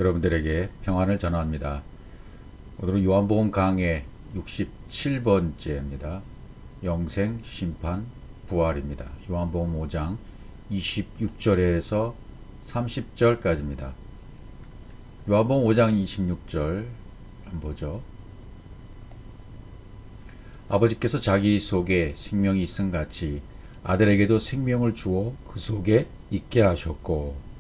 여러분들에게 평안을 전합니다. 오늘은 요한복음 강해 67번째입니다. 영생, 심판, 부활입니다. 요한복음 5장 26절에서 30절까지입니다. 요한복음 5장 26절 한번 보죠. 아버지께서 자기 속에 생명이 있음 같이 아들에게도 생명을 주어 그 속에 있게 하셨고,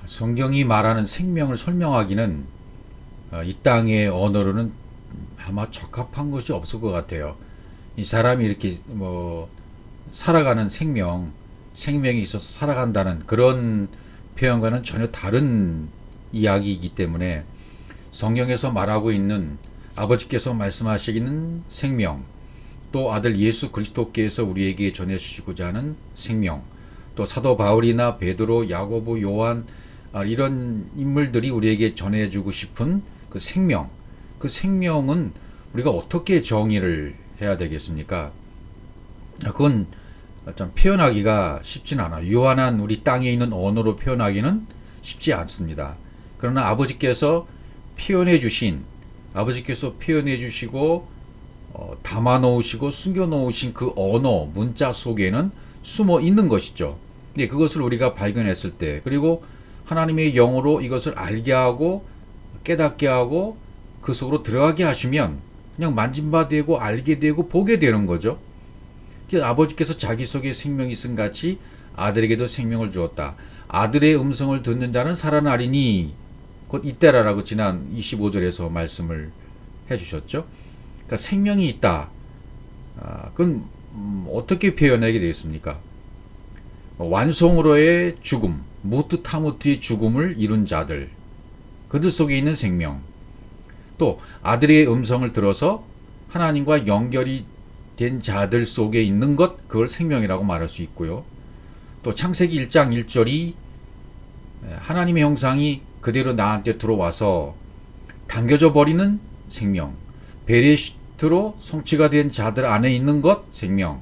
성경이 말하는 생명을 설명하기는 이 땅의 언어로는 아마 적합한 것이 없을 것 같아요. 이 사람이 이렇게 살아가는 생명이 있어서 살아간다는 그런 표현과는 전혀 다른 이야기이기 때문에 성경에서 말하고 있는 아버지께서 말씀하시기는 생명, 또 아들 예수 그리스도께서 우리에게 전해주시고자 하는 생명, 또 사도 바울이나 베드로, 야고보, 요한 이런 인물들이 우리에게 전해주고 싶은 그 생명, 그 생명은 우리가 어떻게 정의를 해야 되겠습니까? 그건 좀 표현하기가 쉽진 않아요. 유한한 우리 땅에 있는 언어로 표현하기는 쉽지 않습니다. 그러나 아버지께서 표현해 주시고 담아 놓으시고 숨겨 놓으신 그 언어, 문자 속에는 숨어 있는 것이죠. 근데 그것을 우리가 발견했을 때, 그리고 하나님의 영으로 이것을 알게 하고 깨닫게 하고 그 속으로 들어가게 하시면 그냥 만진바 되고 알게 되고 보게 되는 거죠. 아버지께서 자기 속에 생명이 있음 같이 아들에게도 생명을 주었다. 아들의 음성을 듣는 자는 살아나리니 곧 이때라라고 지난 25절에서 말씀을 해주셨죠. 그러니까 생명이 있다. 그건 어떻게 표현하게 되겠습니까? 완성으로의 죽음, 무트타무트의 죽음을 이룬 자들, 그들 속에 있는 생명, 또 아들의 음성을 들어서 하나님과 연결이 된 자들 속에 있는 것, 그걸 생명이라고 말할 수 있고요. 또 창세기 1장 1절이 하나님의 형상이 그대로 나한테 들어와서 담겨져 버리는 생명, 베레시트로 성취가 된 자들 안에 있는 것, 생명,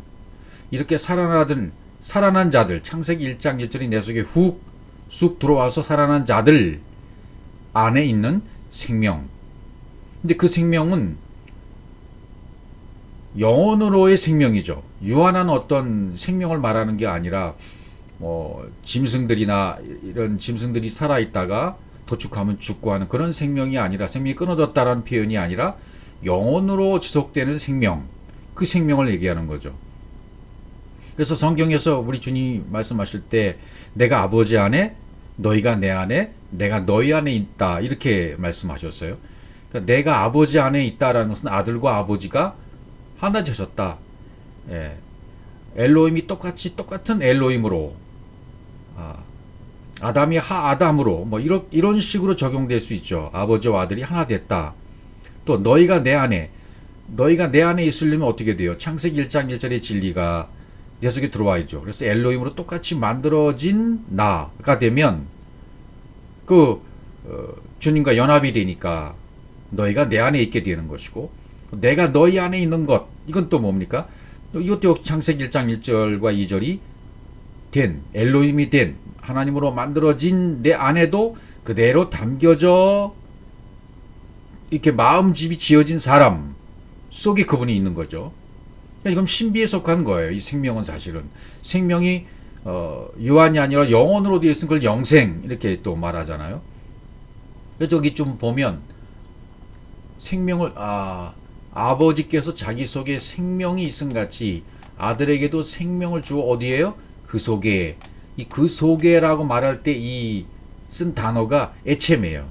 이렇게 살아난 자들, 창세기 1장 1절이 내 속에 쑥 들어와서 살아난 자들 안에 있는 생명. 근데 그 생명은 영혼으로의 생명이죠. 유한한 어떤 생명을 말하는 게 아니라 짐승들이나 이런 짐승들이 살아있다가 도축하면 죽고 하는 그런 생명이 아니라, 생명이 끊어졌다라는 표현이 아니라 영혼으로 지속되는 생명, 그 생명을 얘기하는 거죠. 그래서 성경에서 우리 주님 말씀하실 때 내가 아버지 안에, 너희가 내 안에, 내가 너희 안에 있다, 이렇게 말씀하셨어요. 그러니까 내가 아버지 안에 있다라는 것은 아들과 아버지가 하나 되셨다. 예. 엘로힘이 똑같은 엘로힘으로, 아담이 아담으로, 이런 식으로 적용될 수 있죠. 아버지와 아들이 하나 됐다. 또 너희가 내 안에 있으려면 어떻게 돼요? 창세기 1장 1절의 진리가 내 속에 들어와 있죠. 그래서 엘로힘으로 똑같이 만들어진 나가 되면 주님과 연합이 되니까 너희가 내 안에 있게 되는 것이고, 내가 너희 안에 있는 것, 이건 또 뭡니까? 이것도 창세기 1장 1절과 2절이 엘로힘이 된, 하나님으로 만들어진 내 안에도 그대로 담겨져 이렇게 마음집이 지어진 사람 속에 그분이 있는 거죠. 이건 신비에 속한 거예요. 이 생명은 사실은. 생명이 유한이 아니라 영혼으로 되어 있으면 그걸 영생, 이렇게 또 말하잖아요. 그래서 저기 좀 보면 생명을, 아버지께서 자기 속에 생명이 있음 같이 아들에게도 생명을 주어 어디에요? 그 속에. 이 그 속에라고 말할 때 이 쓴 단어가 에쳔이에요.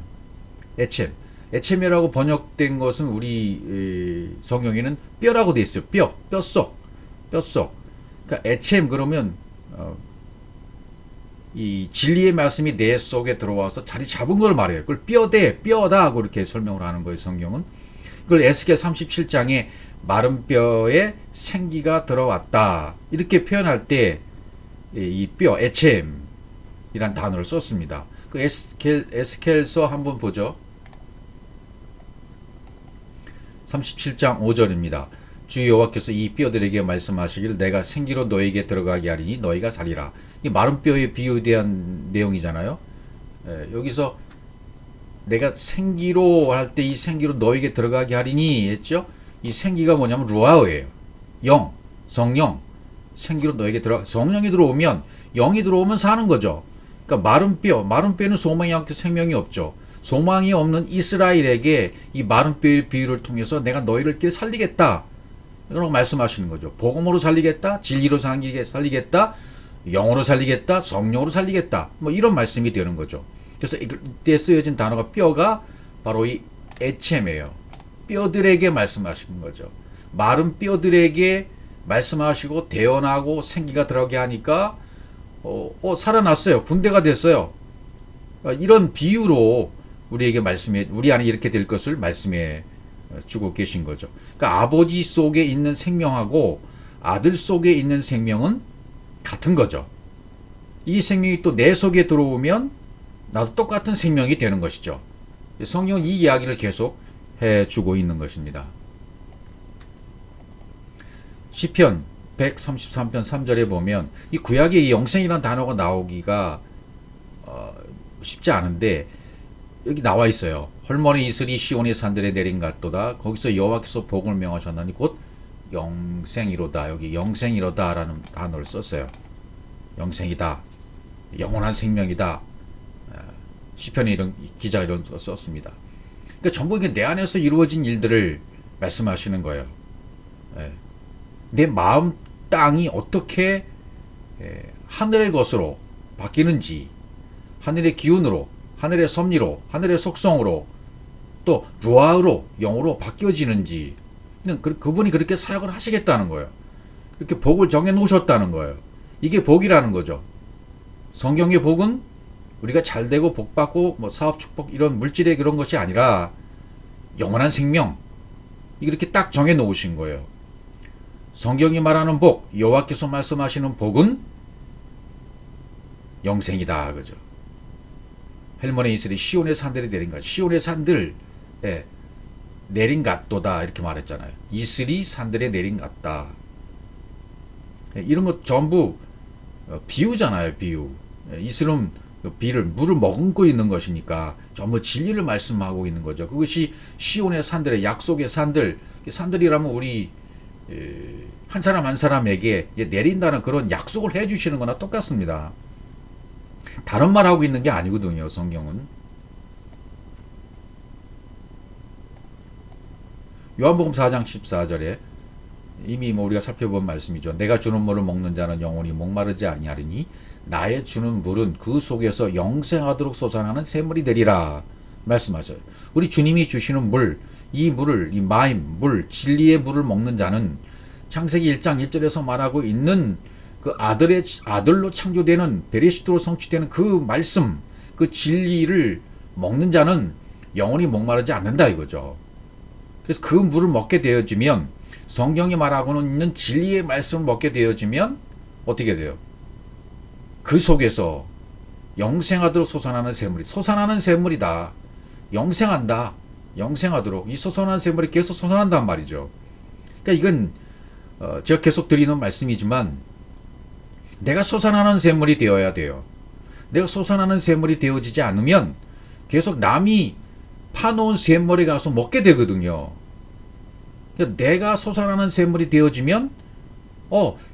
에쳔이라고 번역된 것은 우리 성경에는 뼈라고 되어 있어요. 뼈속. 그러니까 에쳔 그러면 이 진리의 말씀이 내 속에 들어와서 자리 잡은 걸 말해요. 그걸 뼈다 하고 이렇게 설명을 하는 거예요, 성경은. 그걸 에스겔 37장에 마른 뼈에 생기가 들어왔다, 이렇게 표현할 때 이 뼈, 에쳔이란 단어를 썼습니다. 그 에스겔서 한번 보죠. 37장 5절입니다. 주 여호와께서 이 뼈들에게 말씀하시기를 내가 생기로 너에게 들어가게 하리니 너희가 살리라. 이 마른 뼈의 비유에 대한 내용이잖아요. 여기서 내가 생기로 할 때 이 생기로 너에게 들어가게 하리니 했죠. 이 생기가 뭐냐면 루아흐예요. 영, 성령. 생기로 너에게 성령이 들어오면, 영이 들어오면 사는 거죠. 그러니까 마른 뼈는 소망이 없고 생명이 없죠. 소망이 없는 이스라엘에게 이 마른 뼈의 비유를 통해서 내가 너희를 살리겠다. 이라고 말씀하시는 거죠. 복음으로 살리겠다, 진리로 살리겠다, 영으로 살리겠다, 성령으로 살리겠다. 뭐 이런 말씀이 되는 거죠. 그래서 이때 쓰여진 단어가 뼈가 바로 이 에쳔이에요. 뼈들에게 말씀하시는 거죠. 마른 뼈들에게 말씀하시고 태어나고 생기가 들어가게 하니까 살아났어요. 군대가 됐어요. 이런 비유로 우리 안에 이렇게 될 것을 말씀해 주고 계신 거죠. 그러니까 아버지 속에 있는 생명하고 아들 속에 있는 생명은 같은 거죠. 이 생명이 또 내 속에 들어오면 나도 똑같은 생명이 되는 것이죠. 성경은 이 이야기를 계속 해주고 있는 것입니다. 시편 133편 3절에 보면 이 구약에 이 영생이라는 단어가 나오기가 쉽지 않은데 여기 나와 있어요. 헐머니 이슬이 시온의 산들에 내린 같도다. 거기서 여호와께서 복을 명하셨나니 곧 영생이로다. 여기 영생이로다라는 단어를 썼어요. 영생이다. 영원한 생명이다. 시편에 이런 기자가 이런 썼습니다. 그러니까 전부 내 안에서 이루어진 일들을 말씀하시는 거예요. 내 마음 땅이 어떻게 하늘의 것으로 바뀌는지, 하늘의 기운으로, 하늘의 섭리로, 하늘의 속성으로, 또 루아흐로, 영으로 바뀌어지는지 그분이 그렇게 사역을 하시겠다는 거예요. 그렇게 복을 정해 놓으셨다는 거예요. 이게 복이라는 거죠. 성경의 복은 우리가 잘되고 복받고 뭐 사업 축복 이런 물질의 그런 것이 아니라 영원한 생명, 이렇게 딱 정해 놓으신 거예요. 성경이 말하는 복, 여호와께서 말씀하시는 복은 영생이다, 그죠? 헬몬의 이슬이 시온의 산들에 내린 것, 시온의 산들 내린 같도다 이렇게 말했잖아요. 이슬이 산들에 내린 같다. 이런 것 전부 비유잖아요, 비유. 이슬은 물을 머금고 있는 것이니까 전부 진리를 말씀하고 있는 거죠. 그것이 시온의 산들의 약속의 산들, 산들이라면 우리 한 사람 한 사람에게 내린다는 그런 약속을 해주시는 거나 똑같습니다. 다른 말 하고 있는 게 아니거든요, 성경은. 요한복음 4장 14절에 이미 우리가 살펴본 말씀이죠. 내가 주는 물을 먹는 자는 영원히 목마르지 아니하리니 나의 주는 물은 그 속에서 영생하도록 솟아나는 샘물이 되리라 말씀하셔요. 우리 주님이 주시는 물, 이 물을, 이 마임, 물, 진리의 물을 먹는 자는 창세기 1장 1절에서 말하고 있는 그 아들로 창조되는 베레시트로 성취되는 그 말씀, 그 진리를 먹는 자는 영원히 목마르지 않는다 이거죠. 그래서 그 물을 먹게 되어지면, 성경이 말하고 있는 진리의 말씀을 먹게 되어지면 어떻게 돼요? 그 속에서 영생하도록 솟아나는 샘물이다. 영생한다. 영생하도록. 이 솟아나는 샘물이 계속 솟아난단 말이죠. 그러니까 이건 제가 계속 드리는 말씀이지만 내가 솟아나는 샘물이 되어야 돼요. 내가 솟아나는 샘물이 되어지지 않으면 계속 남이 파놓은 샘물에 가서 먹게 되거든요. 그러니까 내가 솟아나는 샘물이 되어지면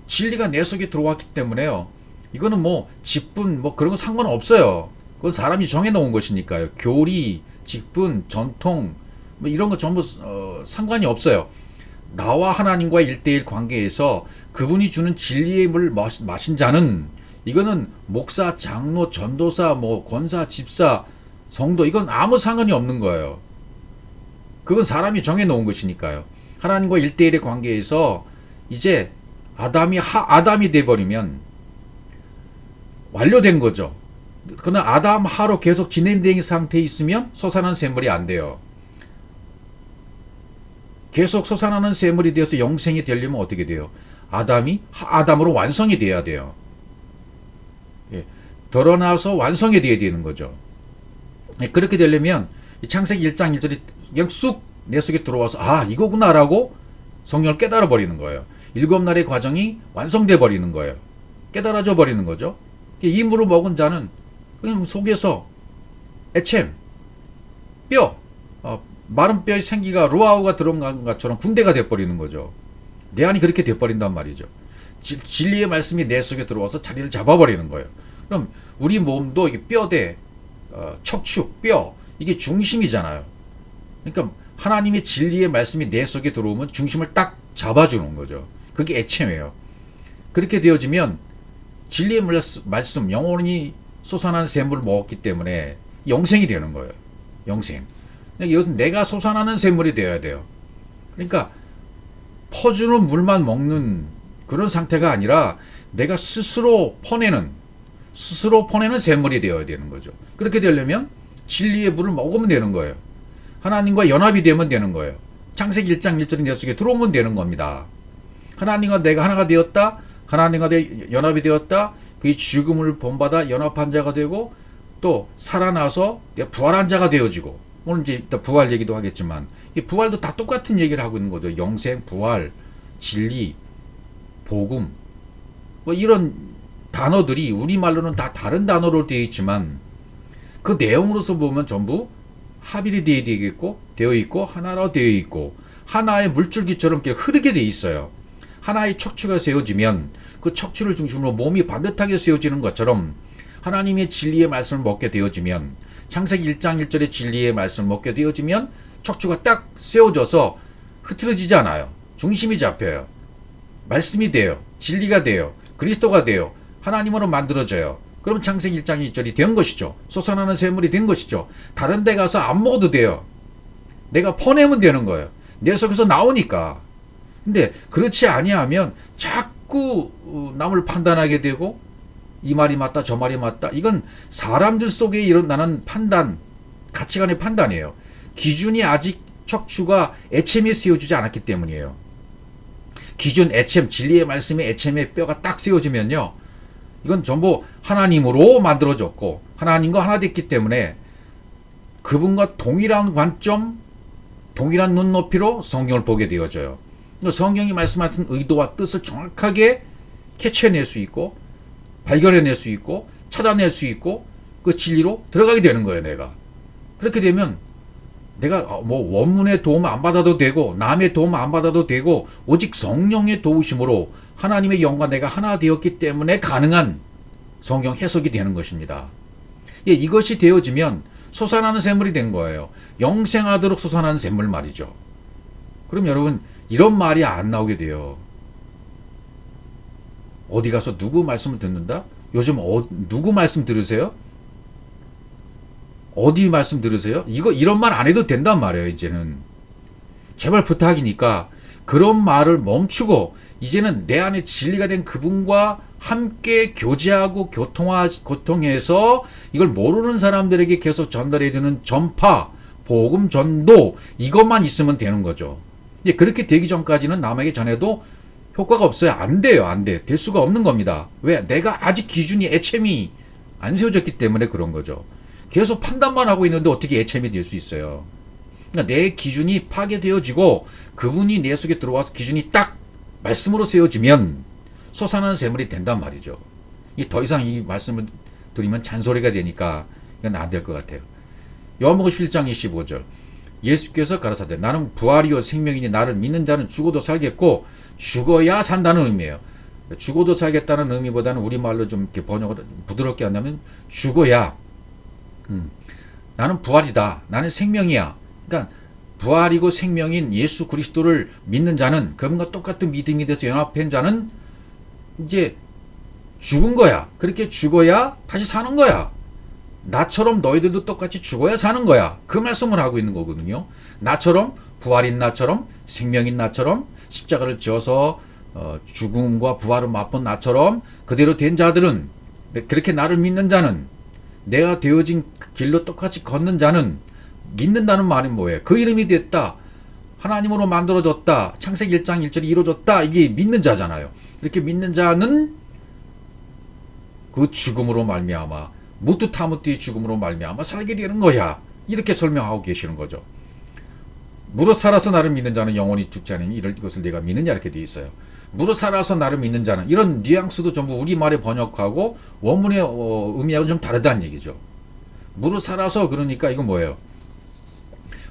진리가 내 속에 들어왔기 때문에요. 이거는 뭐 직분 뭐 그런 거 상관없어요. 그건 사람이 정해놓은 것이니까요. 교리, 직분, 전통 뭐 이런 거 전부 상관이 없어요. 나와 하나님과의 1:1 관계에서 그분이 주는 진리의 물 마신 자는, 이거는 목사, 장로, 전도사, 뭐 권사, 집사, 성도, 이건 아무 상관이 없는 거예요. 그건 사람이 정해놓은 것이니까요. 하나님과 1:1의 관계에서 이제 아담이 돼버리면 완료된 거죠. 그러나 아담 하로 계속 진행되는 상태에 있으면 솟아나는 샘물이 안 돼요. 계속 솟아나는 샘물이 되어서 영생이 되려면 어떻게 돼요? 아담으로 완성이 돼야 돼요. 드러나서 완성이 돼야 되는 거죠. 그렇게 되려면 창세기 1장 1절이 그냥 쑥 내 속에 들어와서 이거구나라고 성령을 깨달아 버리는 거예요. 7날의 과정이 완성돼 버리는 거예요. 깨달아져 버리는 거죠. 이 물을 먹은 자는 그냥 속에서 에쳔, 뼈, 마른 뼈의 생기가 루아우가 들어간 것처럼 군대가 돼버리는 거죠. 내 안이 그렇게 돼버린단 말이죠. 진리의 말씀이 내 속에 들어와서 자리를 잡아버리는 거예요. 그럼 우리 몸도 이게 뼈대, 척추, 뼈, 이게 중심이잖아요. 그러니까 하나님의 진리의 말씀이 내 속에 들어오면 중심을 딱 잡아주는 거죠. 그게 애체예요. 그렇게 되어지면 진리의 말씀, 영원히 솟아나는 샘물을 먹었기 때문에 영생이 되는 거예요. 영생. 이것은 내가 솟아나는 샘물이 되어야 돼요. 그러니까 퍼주는 물만 먹는 그런 상태가 아니라 내가 스스로 퍼내는 샘물이 되어야 되는 거죠. 그렇게 되려면 진리의 물을 먹으면 되는 거예요. 하나님과 연합이 되면 되는 거예요. 창세기 1장 1절이 내 속에 들어오면 되는 겁니다. 하나님과 내가 하나가 되었다. 하나님과 연합이 되었다. 그의 죽음을 본받아 연합한 자가 되고 또 살아나서 부활한 자가 되어지고, 오늘 이제 이따 부활 얘기도 하겠지만 이 부활도 다 똑같은 얘기를 하고 있는 거죠. 영생, 부활, 진리, 복음, 뭐 이런 단어들이 우리말로는 다 다른 단어로 되어 있지만 그 내용으로서 보면 전부 합일이 되어 있고 하나로 되어 있고 하나의 물줄기처럼 흐르게 되어 있어요. 하나의 척추가 세워지면 그 척추를 중심으로 몸이 반듯하게 세워지는 것처럼 하나님의 진리의 말씀을 먹게 되어지면, 창세기 1장 1절의 진리의 말씀을 먹게 되어지면 척추가 딱 세워져서 흐트러지지 않아요. 중심이 잡혀요. 말씀이 돼요. 진리가 돼요. 그리스도가 돼요. 하나님으로 만들어져요. 그럼 창세기 1장 1절이 된 것이죠. 솟아나는 샘물이 된 것이죠. 다른 데 가서 안 먹어도 돼요. 내가 퍼내면 되는 거예요. 내 속에서 나오니까. 근데 그렇지 아니하면 자꾸 남을 판단하게 되고, 이 말이 맞다 저 말이 맞다. 이건 사람들 속에 일어나는 판단, 가치관의 판단이에요. 기준이 아직 척추가 애챔에 세워지지 않았기 때문이에요. 기준 애챔, 진리의 말씀의 애챔의 뼈가 딱 세워지면요, 이건 전부 하나님으로 만들어졌고 하나님과 하나 됐기 때문에 그분과 동일한 관점, 동일한 눈높이로 성경을 보게 되어져요. 성경이 말씀하신 의도와 뜻을 정확하게 캐치해낼 수 있고 발견해낼 수 있고 찾아낼 수 있고 그 진리로 들어가게 되는 거예요. 내가 그렇게 되면 내가 뭐 원문의 도움 안 받아도 되고 남의 도움 안 받아도 되고 오직 성령의 도우심으로 하나님의 영과 내가 하나 되었기 때문에 가능한 성경 해석이 되는 것입니다. 예, 이것이 되어지면 솟아나는 샘물이 된 거예요. 영생하도록 솟아나는 샘물 말이죠. 그럼 여러분 이런 말이 안 나오게 돼요. 어디 가서 누구 말씀을 듣는다? 요즘 누구 말씀 들으세요? 어디 말씀 들으세요? 이런 말 안 해도 된단 말이에요. 이제는 제발 부탁이니까 그런 말을 멈추고 이제는 내 안에 진리가 된 그분과 함께 교제하고 교통해서 이걸 모르는 사람들에게 계속 전달해주는 전파, 복음 전도, 이것만 있으면 되는 거죠. 이제 그렇게 되기 전까지는 남에게 전해도 효과가 없어요. 안 돼요. 안 돼. 될 수가 없는 겁니다. 왜? 내가 아직 기준이 애챔이 안 세워졌기 때문에 그런 거죠. 계속 판단만 하고 있는데 어떻게 애챔이 될 수 있어요. 그러니까 내 기준이 파괴되어지고 그분이 내 속에 들어와서 기준이 딱 말씀으로 세워지면 솟아나는 샘물이 된단 말이죠. 더 이상 이 말씀을 드리면 잔소리가 되니까 이건 안 될 것 같아요. 요한복음 11장 25절 예수께서 가라사대 나는 부활이요 생명이니 나를 믿는 자는 죽어도 살겠고 죽어야 산다는 의미예요. 죽어도 살겠다는 의미보다는 우리말로 좀 이렇게 번역을 부드럽게 한다면 죽어야 나는 부활이다. 나는 생명이야. 그러니까 부활이고 생명인 예수 그리스도를 믿는 자는 그분과 똑같은 믿음이 돼서 연합한 자는 이제 죽은 거야. 그렇게 죽어야 다시 사는 거야. 나처럼 너희들도 똑같이 죽어야 사는 거야. 그 말씀을 하고 있는 거거든요. 나처럼 부활인 나처럼 생명인 나처럼 십자가를 지어서 죽음과 부활을 맛본 나처럼 그대로 된 자들은, 그렇게 나를 믿는 자는, 내가 되어진 길로 똑같이 걷는 자는, 믿는다는 말이 뭐예요? 그 이름이 됐다. 하나님으로 만들어졌다. 창세기 1장 1절이 이루어졌다. 이게 믿는 자잖아요. 이렇게 믿는 자는 그 죽음으로 말미암아 무뚜타무뚜의 죽음으로 말미암아 살게 되는 거야. 이렇게 설명하고 계시는 거죠. 무릇 살아서 나를 믿는 자는 영원히 죽지 않으니 이것을 내가 믿느냐 이렇게 되어 있어요. 무릇 살아서 나를 믿는 자는, 이런 뉘앙스도 전부 우리말에 번역하고 원문의 의미하고 좀 다르다는 얘기죠. 무릇 살아서, 그러니까 이건 뭐예요?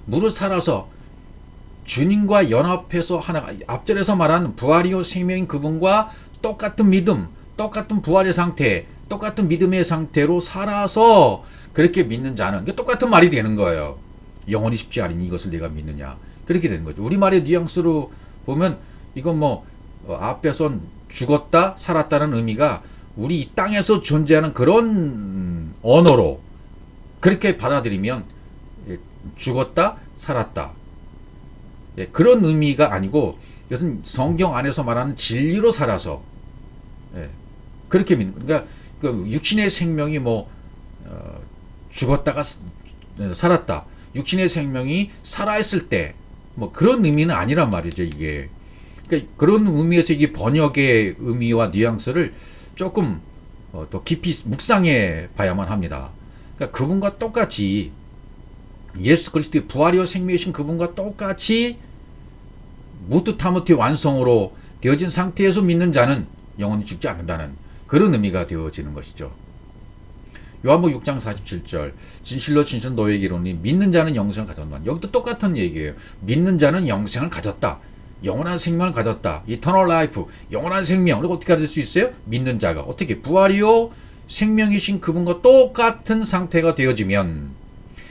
무릇 살아서 주님과 연합해서 하나, 앞절에서 말한 부활이요 생명인 그분과 똑같은 믿음, 똑같은 부활의 상태, 똑같은 믿음의 상태로 살아서 그렇게 믿는 자는, 똑같은 말이 되는 거예요. 영원히 쉽지 않으니 이것을 내가 믿느냐, 그렇게 되는 거죠. 우리말의 뉘앙스로 보면 이건 뭐 앞에선 죽었다 살았다는 의미가 우리 이 땅에서 존재하는 그런 언어로 그렇게 받아들이면 죽었다 살았다, 그런 의미가 아니고, 이것은 성경 안에서 말하는 진리로 살아서 그렇게 믿는, 그러니까 육신의 생명이 뭐 죽었다가 살았다, 육신의 생명이 살아있을 때 뭐 그런 의미는 아니란 말이죠. 이게 그러니까 그런 의미에서 이게 번역의 의미와 뉘앙스를 조금 더 깊이 묵상해 봐야만 합니다. 그러니까 그분과 똑같이, 예수 그리스도의 부활이요 생명이신 그분과 똑같이 무트타무트의 완성으로 되어진 상태에서 믿는 자는 영원히 죽지 않는다는 그런 의미가 되어지는 것이죠. 요한복음 6장 47절, 진실로 진실로 너에게 이르노니 믿는 자는 영생을 가졌노라. 여기도 똑같은 얘기예요. 믿는 자는 영생을 가졌다, 영원한 생명을 가졌다, 이터널 라이프, 영원한 생명. 그리고 어떻게 가질 수 있어요? 믿는 자가 어떻게 부활이요 생명이신 그분과 똑같은 상태가 되어지면,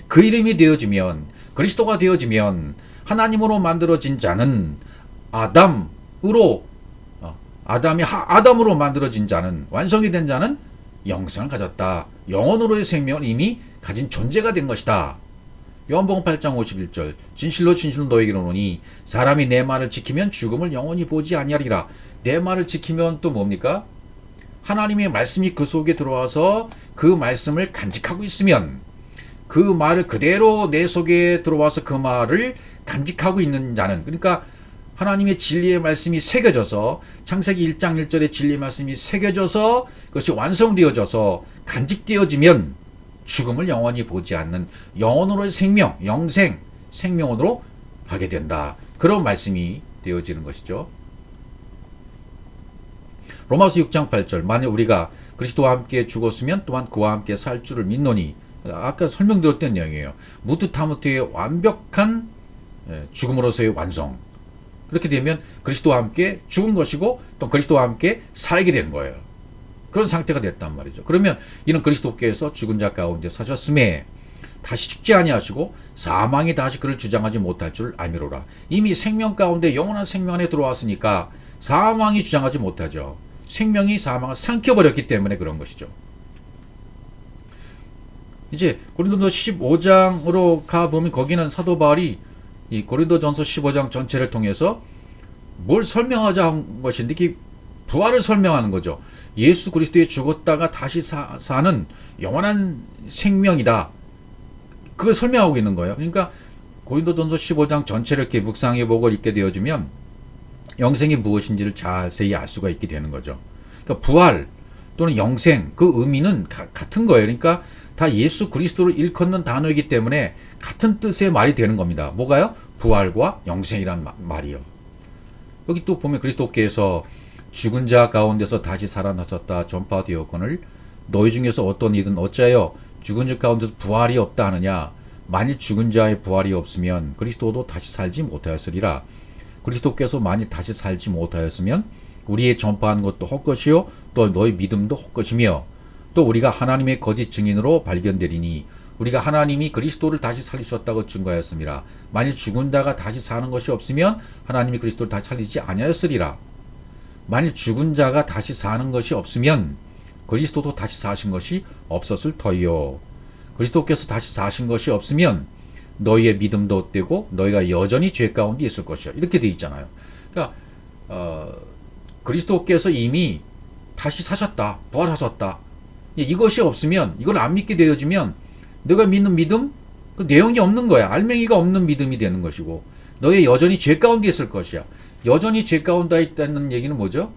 그 이름이 되어지면, 그리스도가 되어지면, 하나님으로 만들어진 자는 아담으로 만들어진 자는, 완성이 된 자는 영생을 가졌다, 영원으로의 생명을 이미 가진 존재가 된 것이다. 요한복음 8장 51절, 진실로 진실로 너에게 이르노니 사람이 내 말을 지키면 죽음을 영원히 보지 아니하리라. 내 말을 지키면 또 뭡니까? 하나님의 말씀이 그 속에 들어와서 그 말씀을 간직하고 있으면, 그 말을 그대로 내 속에 들어와서 그 말을 간직하고 있는 자는, 그러니까 하나님의 진리의 말씀이 새겨져서, 창세기 1장 1절의 진리의 말씀이 새겨져서 그것이 완성되어져서 간직되어지면 죽음을 영원히 보지 않는 영원으로의 생명, 영생, 생명으로 가게 된다. 그런 말씀이 되어지는 것이죠. 로마서 6장 8절, 만일 우리가 그리스도와 함께 죽었으면 또한 그와 함께 살 줄을 믿노니, 아까 설명드렸던 내용이에요. 무트타무트의 완벽한 죽음으로서의 완성. 그렇게 되면 그리스도와 함께 죽은 것이고 또 그리스도와 함께 살게 된 거예요. 그런 상태가 됐단 말이죠. 그러면 이는 그리스도께서 죽은 자 가운데 사셨음에 다시 죽지 아니하시고 사망이 다시 그를 주장하지 못할 줄 알미로라. 이미 생명 가운데 영원한 생명 안에 들어왔으니까 사망이 주장하지 못하죠. 생명이 사망을 삼켜버렸기 때문에 그런 것이죠. 이제 고린도전서 15장으로 가보면 거기는 사도 바울이 이 고린도전서 15장 전체를 통해서 뭘 설명하자 한 것인데, 이게 부활을 설명하는 거죠. 예수 그리스도의 죽었다가 다시 사는 영원한 생명이다, 그걸 설명하고 있는 거예요. 그러니까 고린도전서 15장 전체를 이렇게 묵상해보고 읽게 되어지면 영생이 무엇인지를 자세히 알 수가 있게 되는 거죠. 그러니까 부활 또는 영생, 그 의미는 같은 거예요. 그러니까 다 예수 그리스도를 일컫는 단어이기 때문에 같은 뜻의 말이 되는 겁니다. 뭐가요? 부활과 영생이란 말이요. 여기 또 보면 그리스도께서 죽은 자 가운데서 다시 살아나셨다 전파되었거늘 너희 중에서 어떤 이든 어찌하여 죽은 자 가운데서 부활이 없다 하느냐. 만일 죽은 자의 부활이 없으면 그리스도도 다시 살지 못하였으리라. 그리스도께서 만일 다시 살지 못하였으면 우리의 전파하는 것도 헛것이요 또 너희 믿음도 헛것이며 또 우리가 하나님의 거짓 증인으로 발견되리니 우리가 하나님이 그리스도를 다시 살리셨다고 증거하였습니다. 만일 죽은 자가 다시 사는 것이 없으면 하나님이 그리스도를 다시 살리지 아니하였으리라. 만일 죽은 자가 다시 사는 것이 없으면 그리스도도 다시 사신 것이 없었을 터이요. 그리스도께서 다시 사신 것이 없으면 너희의 믿음도 헛되고 너희가 여전히 죄 가운데 있을 것이요. 이렇게 돼 있잖아요. 그러니까 그리스도께서 이미 다시 사셨다, 부활하셨다. 이것이 없으면, 이걸 안 믿게 되어지면 너가 믿는 믿음, 그 내용이 없는 거야. 알맹이가 없는 믿음이 되는 것이고 너희 여전히 죄 가운데 있을 것이야. 여전히 죄 가운데 있다는 얘기는 뭐죠?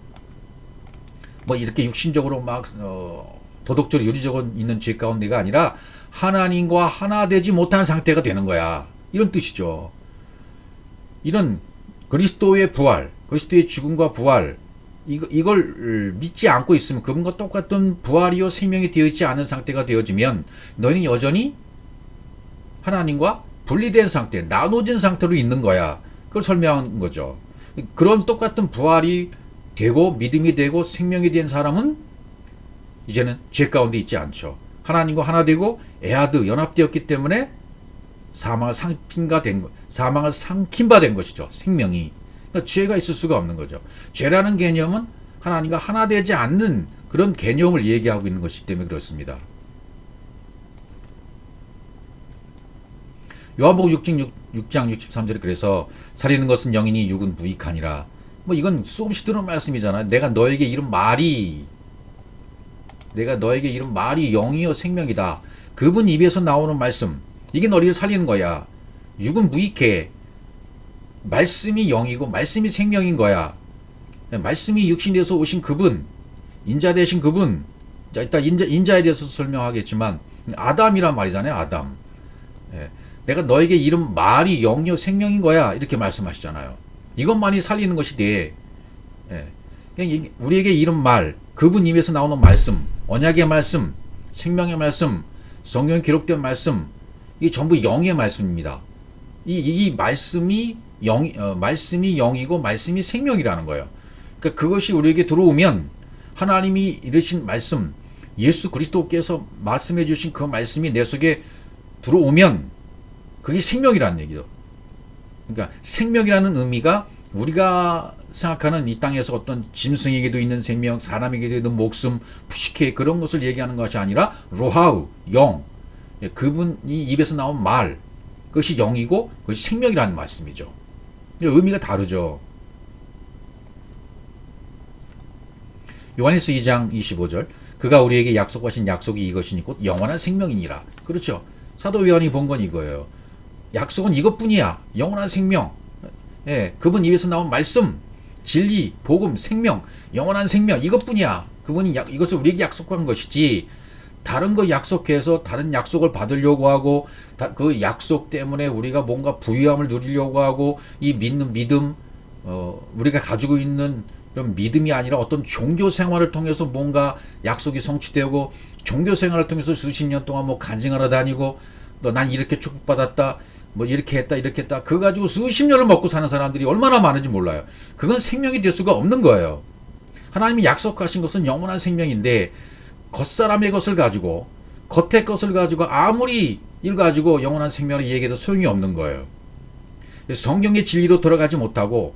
뭐 이렇게 육신적으로 막 도덕적으로 윤리적으로 있는 죄 가운데가 아니라 하나님과 하나 되지 못한 상태가 되는 거야. 이런 뜻이죠. 이런 그리스도의 부활, 그리스도의 죽음과 부활, 이걸 믿지 않고 있으면 그분과 똑같은 부활이요 생명이 되어 있지 않은 상태가 되어지면 너희는 여전히 하나님과 분리된 상태, 나눠진 상태로 있는 거야. 그걸 설명한 거죠. 그런 똑같은 부활이 되고 믿음이 되고 생명이 된 사람은 이제는 죄 가운데 있지 않죠. 하나님과 하나 되고 에아드 연합되었기 때문에 사망을 삼킨 바 된 것이죠. 생명이. 그러니까 죄가 있을 수가 없는 거죠. 죄라는 개념은 하나님과 하나 되지 않는 그런 개념을 얘기하고 있는 것이기 때문에 그렇습니다. 요한복음 6장 63절에 그래서 살리는 것은 영이니 육은 무익하니라. 뭐 이건 수없이 들은 말씀이잖아요. 내가 너에게 이른 말이 영이요 생명이다. 그분 입에서 나오는 말씀, 이게 너희를 살리는 거야. 육은 무익해. 말씀이 영이고 말씀이 생명인 거야. 말씀이 육신이 되어서 오신 그분, 인자 되신 그분. 자, 이따 인자에 대해서 설명하겠지만 아담이란 말이잖아요. 아담. 내가 너에게 이른 말이 영이요 생명인 거야. 이렇게 말씀하시잖아요. 이것만이 살리는 것이 돼. 우리에게 이른 말, 그분 입에서 나오는 말씀, 언약의 말씀, 생명의 말씀, 성경에 기록된 말씀, 이게 전부 영의 말씀입니다. 이 말씀이 말씀이 영이고 말씀이 생명이라는 거예요. 그러니까 그것이 우리에게 들어오면 하나님이 이르신 말씀, 예수 그리스도께서 말씀해 주신 그 말씀이 내 속에 들어오면 그게 생명이라는 얘기죠. 그러니까 생명이라는 의미가 우리가 생각하는 이 땅에서 어떤 짐승에게도 있는 생명, 사람에게도 있는 목숨, 푸시케 그런 것을 얘기하는 것이 아니라 로하우, 영, 그분이 입에서 나온 말, 그것이 영이고 그것이 생명이라는 말씀이죠. 의미가 다르죠. 요한일서 2장 25절 그가 우리에게 약속하신 약속이 이것이니 곧 영원한 생명이니라. 그렇죠. 사도 요한이 본 건 이거예요. 약속은 이것뿐이야. 영원한 생명. 그분 입에서 나온 말씀, 진리, 복음, 생명, 영원한 생명 이것뿐이야. 그분이 이것을 우리에게 약속한 것이지 다른 거 약속해서 다른 약속을 받으려고 하고 그 약속 때문에 우리가 뭔가 부유함을 누리려고 하고 이 믿는 믿음 우리가 가지고 있는 그런 믿음이 아니라 어떤 종교 생활을 통해서 뭔가 약속이 성취되고 종교 생활을 통해서 수십 년 동안 뭐 간증하러 다니고 너 난 이렇게 축복받았다 뭐 이렇게 했다 그거 가지고 수십 년을 먹고 사는 사람들이 얼마나 많은지 몰라요. 그건 생명이 될 수가 없는 거예요. 하나님이 약속하신 것은 영원한 생명인데 겉사람의 것을 가지고 겉의 것을 가지고 아무리 이걸 가지고 영원한 생명을 얘기해도 소용이 없는 거예요. 성경의 진리로 돌아가지 못하고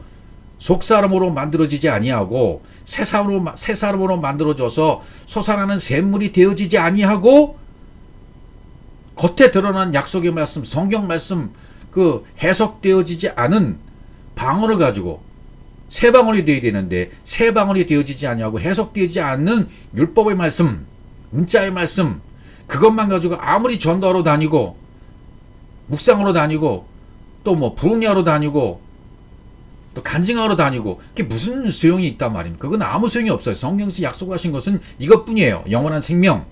속사람으로 만들어지지 아니하고 새 사람으로 만들어져서 솟아나는 샘물이 되어지지 아니하고 겉에 드러난 약속의 말씀, 성경 말씀 그 해석되어지지 않은 방언을 가지고 새 방언이 되어야 되는데 새 방언이 되어지지 아니하고 해석되지 않는 율법의 말씀, 문자의 말씀 그것만 가지고 아무리 전도하러 다니고 묵상하러 다니고 또 뭐 부흥회하러 다니고 또 간증하러 다니고 그게 무슨 소용이 있단 말입니까? 그건 아무 소용이 없어요. 성경에서 약속하신 것은 이것뿐이에요. 영원한 생명,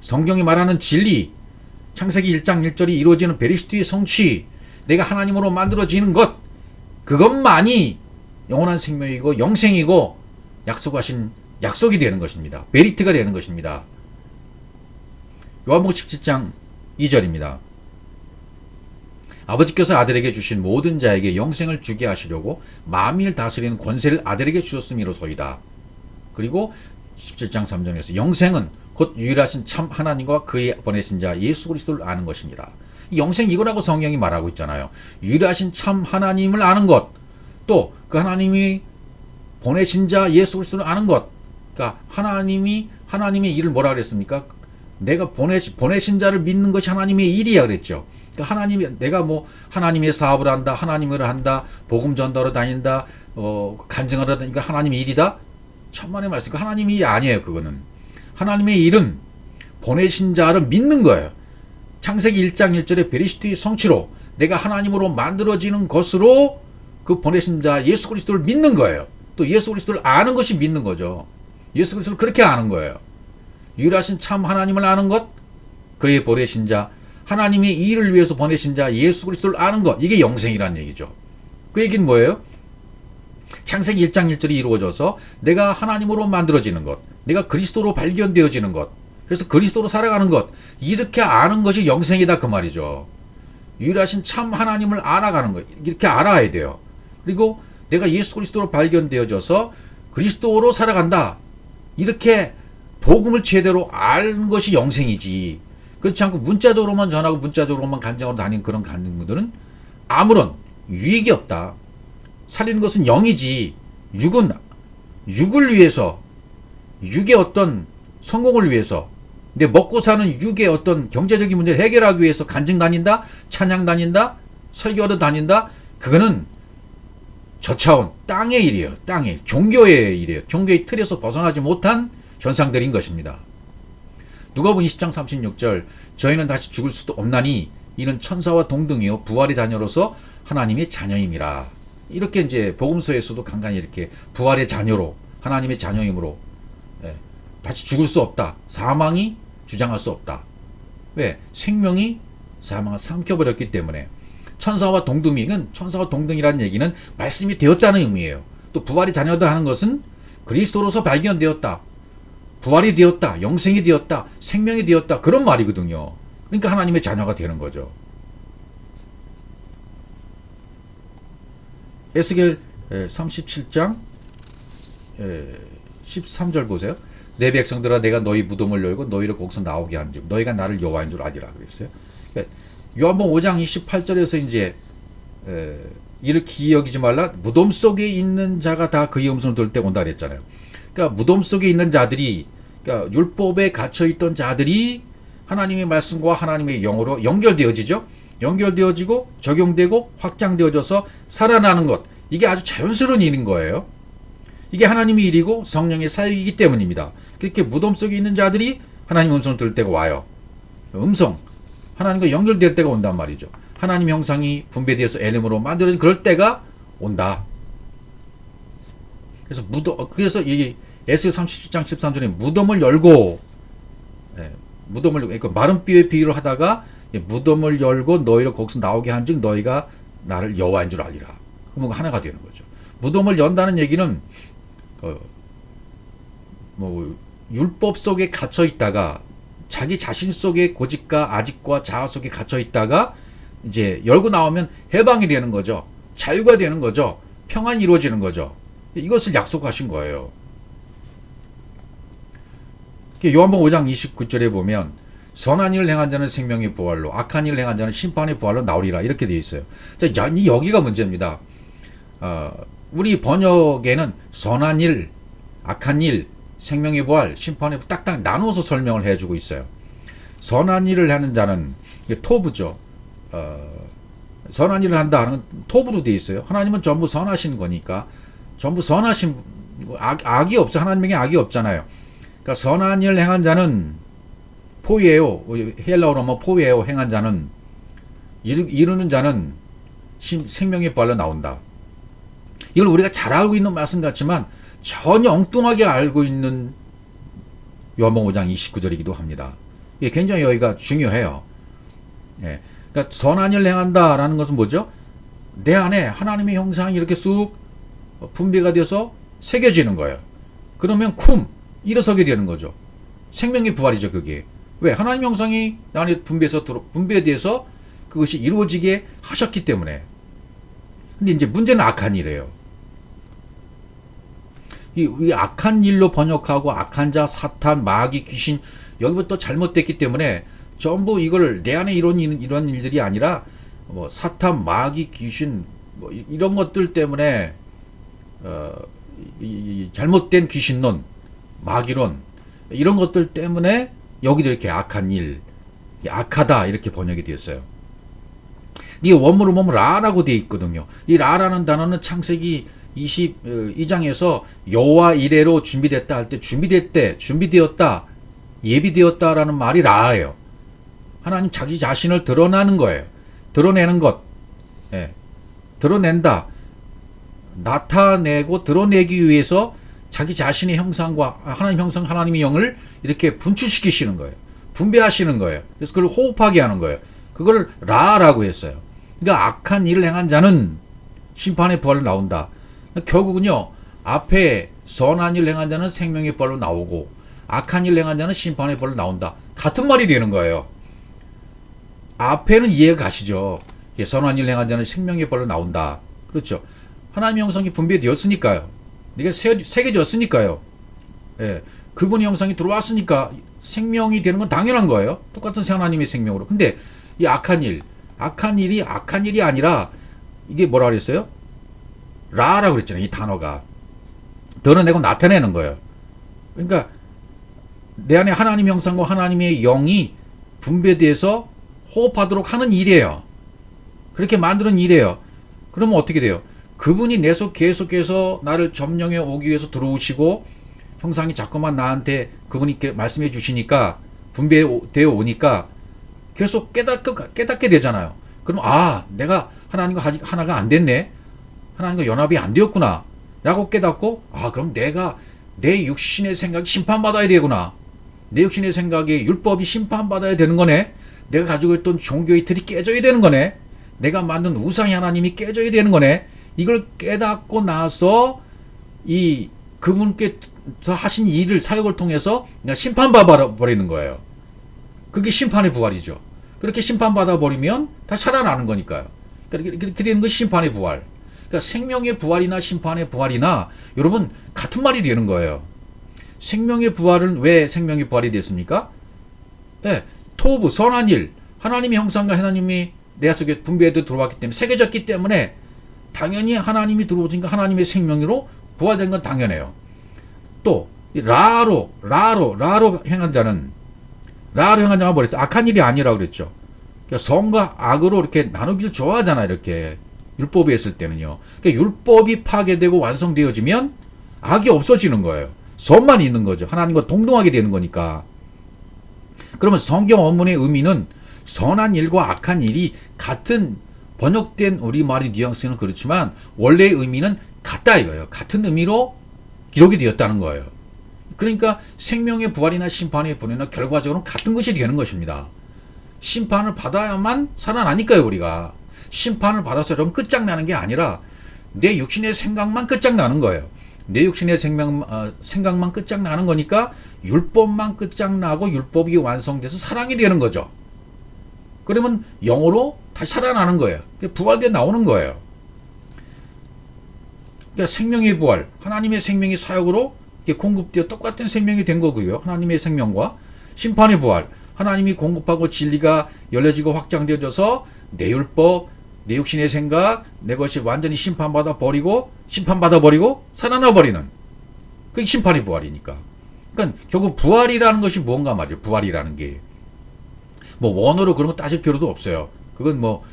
성경이 말하는 진리, 창세기 1장 1절이 이루어지는 베리시트의 성취, 내가 하나님으로 만들어지는 것, 그것만이 영원한 생명이고 영생이고 약속하신 약속이 되는 것입니다. 메리트가 되는 것입니다. 요한복음 17장 2절입니다. 아버지께서 아들에게 주신 모든 자에게 영생을 주게 하시려고 만민을 다스리는 권세를 아들에게 주셨음이로소이다. 그리고 17장 3절에서 영생은 곧 유일하신 참 하나님과 그의 보내신 자 예수 그리스도를 아는 것입니다. 이 영생 이거라고 성경이 말하고 있잖아요. 유일하신 참 하나님을 아는 것, 또 그 하나님이 보내신 자 예수 그리스도를 아는 것. 그러니까 하나님의 일을 뭐라 그랬습니까? 내가 보내신 자를 믿는 것이 하나님의 일이야 그랬죠. 그러니까 내가 뭐 하나님의 사업을 한다, 하나님을 한다, 복음 전도하러 다닌다, 간증하러 다니니까 하나님의 일이다. 천만의 말씀. 하나님의 일이 아니에요. 그거는 하나님의 일은 보내신 자를 믿는 거예요. 창세기 1장 1절에 베리시트의 성취로 내가 하나님으로 만들어지는 것으로 그 보내신 자 예수 그리스도를 믿는 거예요. 또 예수 그리스도를 아는 것이 믿는 거죠. 예수 그리스도를 그렇게 아는 거예요. 유일하신 참 하나님을 아는 것, 그의 보내신 자, 하나님의 일을 위해서 보내신 자 예수 그리스도를 아는 것, 이게 영생이라는 얘기죠. 그 얘기는 뭐예요? 창세기 1장 1절이 이루어져서 내가 하나님으로 만들어지는 것, 내가 그리스도로 발견되어지는 것, 그래서 그리스도로 살아가는 것, 이렇게 아는 것이 영생이다 그 말이죠. 유일하신 참 하나님을 알아가는 것, 이렇게 알아야 돼요. 그리고 내가 예수 그리스도로 발견되어져서 그리스도로 살아간다, 이렇게 복음을 제대로 아는 것이 영생이지. 그렇지 않고 문자적으로만 전하고 문자적으로만 간증하러 다니는 그런 간증들은 아무런 유익이 없다. 살리는 것은 영이지, 육은 육을 위해서, 육의 어떤 성공을 위해서, 근데 먹고 사는 육의 어떤 경제적인 문제를 해결하기 위해서 간증 다닌다, 찬양 다닌다, 설교하러 다닌다, 그거는 저차원 땅의 일이에요. 땅의 종교의 일이에요. 종교의 틀에서 벗어나지 못한 현상들인 것입니다. 누가복음 20장 36절, 저희는 다시 죽을 수도 없나니 이는 천사와 동등이요 부활의 자녀로서 하나님의 자녀임이라. 이렇게 이제 복음서에서도 간간히 이렇게 부활의 자녀로, 하나님의 자녀임으로, 다시 죽을 수 없다. 사망이 주장할 수 없다. 왜? 생명이 사망을 삼켜버렸기 때문에. 천사와 동등이는, 천사와 동등이라는 얘기는 말씀이 되었다는 의미예요. 또 부활의 자녀다 하는 것은 그리스도로서 발견되었다, 부활이 되었다, 영생이 되었다, 생명이 되었다, 그런 말이거든요. 그러니까 하나님의 자녀가 되는 거죠. 에스겔 37장 13절 보세요. 내 백성들아, 내가 너희 무덤을 열고 너희를 거기서 나오게 한즉 너희가 나를 여호와인 줄 아리라 그랬어요. 요한복음 5장 28절에서 이제 이를 기이 여기지 말라, 무덤 속에 있는 자가 다 그의 음성을 들을 때 온다 그랬잖아요. 그러니까 무덤 속에 있는 자들이, 그러니까 율법에 갇혀 있던 자들이 하나님의 말씀과 하나님의 영으로 연결되어지죠. 연결되어지고 적용되고 확장되어져서 살아나는 것, 이게 아주 자연스러운 일인 거예요. 이게 하나님의 일이고 성령의 사역이기 때문입니다. 그렇게 무덤 속에 있는 자들이 하나님의 음성을 들을 때가 와요. 음성, 하나님과 연결될 때가 온단 말이죠. 하나님 형상이 분배되어서 엘렘으로 만들어진 그럴 때가 온다. 그래서 이 에스겔 37장 13절에 무덤을 열고, 무덤을 열고, 그러니까 마른 뼈의 비유를 하다가 무덤을 열고 너희를 거기서 나오게 한즉 너희가 나를 여호와인 줄 알리라. 그러면 하나가 되는 거죠. 무덤을 연다는 얘기는 율법 속에 갇혀 있다가 자기 자신 속에 고집과 아집과 자아 속에 갇혀 있다가 이제 열고 나오면 해방이 되는 거죠. 자유가 되는 거죠. 평안이 이루어지는 거죠. 이것을 약속하신 거예요. 요한복음 5장 29절에 보면 선한 일을 행한 자는 생명의 부활로, 악한 일을 행한 자는 심판의 부활로 나오리라, 이렇게 되어 있어요. 자, 여기가 문제입니다. 우리 번역에는 선한 일, 악한 일, 생명의 부활, 심판의 부활 딱딱 나눠서 설명을 해주고 있어요. 선한 일을 하는 자는 토부죠. 선한 일을 한다 하는 토부로 되어 있어요. 하나님은 전부 선하신 거니까, 전부 선하신, 악이 없어. 하나님에게 악이 없잖아요. 그러니까 선한 일을 행한 자는 포이에요. 헬라어로 하면 포이에요. 행한 자는, 이루는 자는 생명의 부활로 나온다. 이걸 우리가 잘 알고 있는 말씀 같지만 전혀 엉뚱하게 알고 있는 요한복음 5장 29절이기도 합니다. 이게 굉장히 여기가 중요해요. 그러니까 선한 일을 행한다라는 것은 뭐죠? 내 안에 하나님의 형상이 이렇게 쑥 분배가 되어서 새겨지는 거예요. 그러면 일어서게 되는 거죠. 생명의 부활이죠, 그게. 왜? 하나님 형상이 나 안에 분배돼서 그것이 이루어지게 하셨기 때문에. 근데 이제 문제는 악한 일이에요. 이 악한 일로 번역하고 악한 자, 사탄, 마귀, 귀신, 여기부터 잘못됐기 때문에 전부 이걸 내 안에 이런 일들이 아니라 사탄, 마귀, 귀신 이런 것들 때문에 잘못된 귀신론, 마귀론 이런 것들 때문에 여기도 이렇게 악한 일, 악하다 이렇게 번역이 되었어요. 이게 원문으로 보면 라라고 되어 있거든요. 이 라라는 단어는 창세기 22장에서 여호와 이레로 준비됐다 할 때 준비되었다, 예비되었다라는 말이 라예요. 하나님 자기 자신을 드러나는 거예요. 드러내는 것, 드러낸다, 나타내고 드러내기 위해서 자기 자신의 형상과 하나님 형상, 하나님의 영을 이렇게 분출시키시는 거예요. 분배하시는 거예요. 그래서 그걸 호흡하게 하는 거예요. 그걸 라라고 했어요. 그러니까 악한 일을 행한 자는 심판의 부활로 나온다. 결국은요, 앞에 선한 일 행한 자는 생명의 벌로 나오고 악한 일 행한 자는 심판의 벌로 나온다. 같은 말이 되는 거예요. 앞에는 이해가 가시죠. 선한 일 행한 자는 생명의 벌로 나온다. 그렇죠. 하나님의 형상이 분배되었으니까요. 이게 새겨졌으니까요. 예, 그분의 형상이 들어왔으니까 생명이 되는 건 당연한 거예요. 똑같은 하나님의 생명으로. 근데 이 악한 일이 악한 일이 아니라 이게 뭐라 그랬어요? 라라고 그랬잖아요. 이 단어가 드러내고 나타내는 거예요. 그러니까 내 안에 하나님의 형상과 하나님의 영이 분배돼서 호흡하도록 하는 일이에요. 그렇게 만드는 일이에요. 그러면 어떻게 돼요? 그분이 내 속 계속해서 나를 점령해 오기 위해서 들어오시고 형상이 자꾸만 나한테 그분이 말씀해 주시니까 분배되어 오니까 계속 깨닫게 되잖아요. 그럼 내가 하나님과 아직 하나가 안 됐네. 하나님과 연합이 안 되었구나. 라고 깨닫고 그럼 내가 내 육신의 생각이 심판받아야 되구나. 내 육신의 생각에 율법이 심판받아야 되는 거네. 내가 가지고 있던 종교의 틀이 깨져야 되는 거네. 내가 만든 우상의 하나님이 깨져야 되는 거네. 이걸 깨닫고 나서 이 그분께서 하신 일을 사역을 통해서 내가 심판받아 버리는 거예요. 그게 심판의 부활이죠. 그렇게 심판받아 버리면 다시 살아나는 거니까요. 그렇게 되는 것이 심판의 부활. 그러니까 생명의 부활이나 심판의 부활이나 여러분 같은 말이 되는 거예요. 생명의 부활은 왜 생명의 부활이 됐습니까? 네, 토부 선한 일, 하나님의 형상과 하나님이 내 속에 분배되어 들어왔기 때문에 새겨졌기 때문에 당연히 하나님이 들어오니까 하나님의 생명으로 부활된 건 당연해요. 또 라로 행한 자는 뭐랬어요? 악한 일이 아니라고 그랬죠. 그러니까 성과 악으로 이렇게 나누기를 좋아하잖아요. 이렇게 율법이 했을 때는요. 그러니까 율법이 파괴되고 완성되어지면 악이 없어지는 거예요. 선만 있는 거죠. 하나님과 동등하게 되는 거니까. 그러면 성경 원문의 의미는 선한 일과 악한 일이 같은 번역된 우리말의 뉘앙스는 그렇지만 원래의 의미는 같다 이거예요. 같은 의미로 기록이 되었다는 거예요. 그러니까 생명의 부활이나 심판의 분해나 결과적으로는 같은 것이 되는 것입니다. 심판을 받아야만 살아나니까요. 우리가 심판을 받아서 여러분 끝장나는 게 아니라 내 육신의 생각만 끝장나는 거예요. 내 육신의 생각만 끝장나는 거니까 율법만 끝장나고 율법이 완성돼서 사랑이 되는 거죠. 그러면 영으로 다시 살아나는 거예요. 부활돼 나오는 거예요. 그러니까 생명의 부활, 하나님의 생명이 사역으로 공급되어 똑같은 생명이 된 거고요. 하나님의 생명과 심판의 부활, 하나님이 공급하고 진리가 열려지고 확장되어져서 내 율법, 내 육신의 생각, 내 것이 완전히 심판받아 버리고 살아나 버리는 그게 심판의 부활이니까. 그러니까 결국 부활이라는 것이 뭔가 말이에요. 부활이라는 게 뭐 원어로 그런 거 따질 필요도 없어요. 그건 뭐